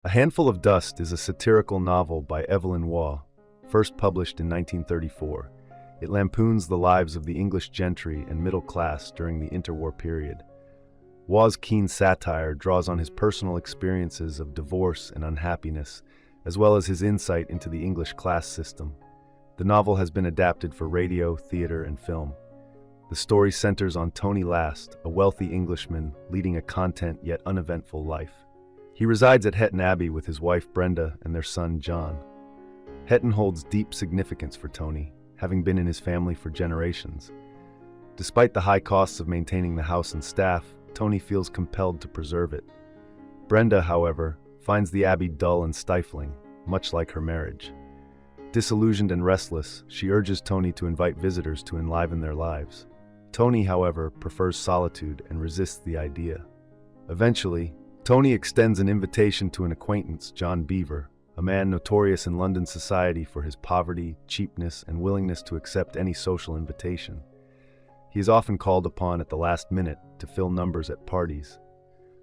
A Handful of Dust is a satirical novel by Evelyn Waugh, first published in 1934. It lampoons the lives of the English gentry and middle class during the interwar period. Waugh's keen satire draws on his personal experiences of divorce and unhappiness, as well as his insight into the English class system. The novel has been adapted for radio, theater, and film. The story centers on Tony Last, a wealthy Englishman leading a content yet uneventful life. He resides at Hetton Abbey with his wife Brenda and their son John. Hetton holds deep significance for Tony, having been in his family for generations. Despite the high costs of maintaining the house and staff, Tony feels compelled to preserve it. Brenda, however, finds the abbey dull and stifling, much like her marriage. Disillusioned and restless, she urges Tony to invite visitors to enliven their lives. Tony, however, prefers solitude and resists the idea. Eventually, Tony extends an invitation to an acquaintance, John Beaver, a man notorious in London society for his poverty, cheapness, and willingness to accept any social invitation. He is often called upon at the last minute to fill numbers at parties.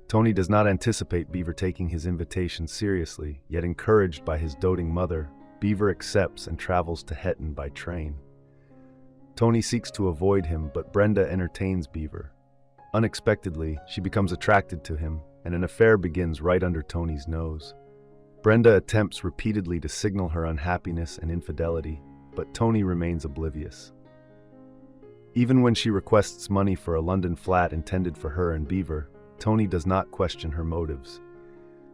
Tony does not anticipate Beaver taking his invitation seriously, yet encouraged by his doting mother, Beaver accepts and travels to Hetton by train. Tony seeks to avoid him, but Brenda entertains Beaver. Unexpectedly, she becomes attracted to him, and an affair begins right under Tony's nose. Brenda attempts repeatedly to signal her unhappiness and infidelity, but Tony remains oblivious. Even when she requests money for a London flat intended for her and Beaver, Tony does not question her motives.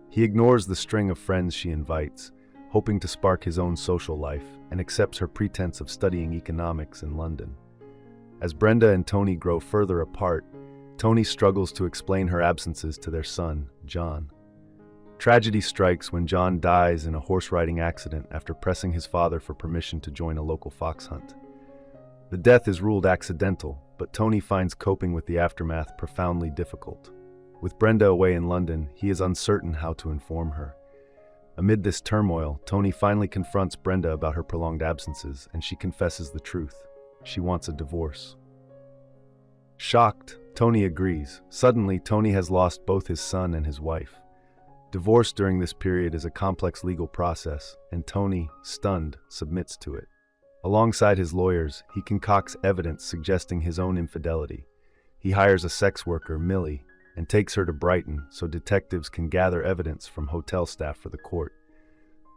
He ignores the string of friends she invites, hoping to spark his own social life, and accepts her pretense of studying economics in London. As Brenda and Tony grow further apart, Tony struggles to explain her absences to their son, John. Tragedy strikes when John dies in a horse-riding accident after pressing his father for permission to join a local fox hunt. The death is ruled accidental, but Tony finds coping with the aftermath profoundly difficult. With Brenda away in London, he is uncertain how to inform her. Amid this turmoil, Tony finally confronts Brenda about her prolonged absences, and she confesses the truth. She wants a divorce. Shocked, Tony agrees. Suddenly, Tony has lost both his son and his wife. Divorce during this period is a complex legal process, and Tony, stunned, submits to it. Alongside his lawyers, he concocts evidence suggesting his own infidelity. He hires a sex worker, Millie, and takes her to Brighton so detectives can gather evidence from hotel staff for the court.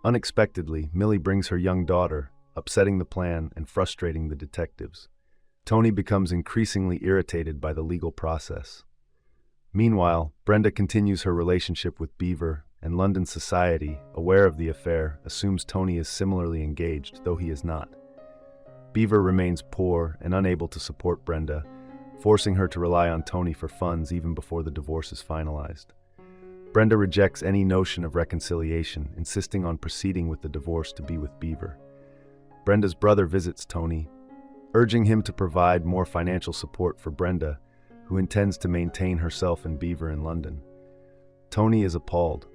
Unexpectedly, Millie brings her young daughter, upsetting the plan and frustrating the detectives. Tony becomes increasingly irritated by the legal process. Meanwhile, Brenda continues her relationship with Beaver, and London society, aware of the affair, assumes Tony is similarly engaged, though he is not. Beaver remains poor and unable to support Brenda, forcing her to rely on Tony for funds even before the divorce is finalized. Brenda rejects any notion of reconciliation, insisting on proceeding with the divorce to be with Beaver. Brenda's brother visits Tony, urging him to provide more financial support for Brenda, who intends to maintain herself and Beaver in London. Tony is appalled.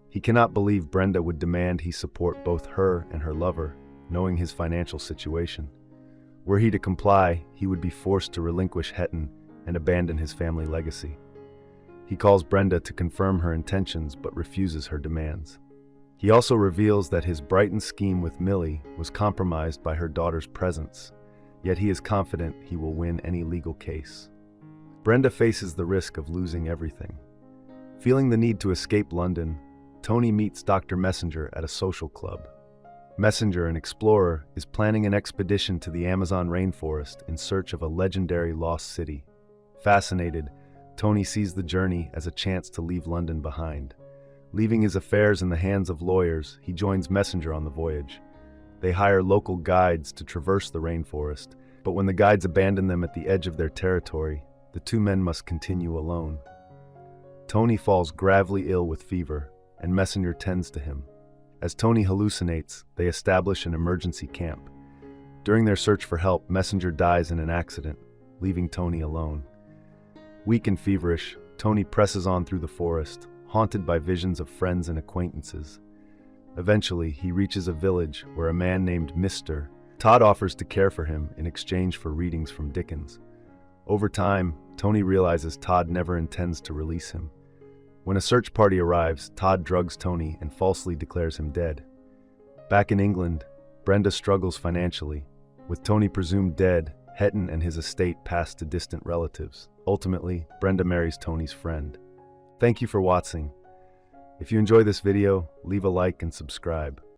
He cannot believe Brenda would demand he support both her and her lover, knowing his financial situation. Were he to comply, he would be forced to relinquish Hetton and abandon his family legacy. He calls Brenda to confirm her intentions but refuses her demands. He also reveals that his Brighton scheme with Millie was compromised by her daughter's presence, yet he is confident he will win any legal case. Brenda faces the risk of losing everything. Feeling the need to escape London, Tony meets Dr. Messenger at a social club. Messenger, an explorer, is planning an expedition to the Amazon rainforest in search of a legendary lost city. Fascinated, Tony sees the journey as a chance to leave London behind. Leaving his affairs in the hands of lawyers, he joins Messenger on the voyage. They hire local guides to traverse the rainforest, but when the guides abandon them at the edge of their territory, the two men must continue alone. Tony falls gravely ill with fever, and Messenger tends to him. As Tony hallucinates, they establish an emergency camp. During their search for help, Messenger dies in an accident, leaving Tony alone. Weak and feverish, Tony presses on through the forest, haunted by visions of friends and acquaintances. Eventually, he reaches a village where a man named Mr. Todd offers to care for him in exchange for readings from Dickens. Over time, Tony realizes Todd never intends to release him. When a search party arrives, Todd drugs Tony and falsely declares him dead. Back in England, Brenda struggles financially. With Tony presumed dead, Hetton and his estate pass to distant relatives. Ultimately, Brenda marries Tony's friend. Thank you for watching. If you enjoy this video, leave a like and subscribe.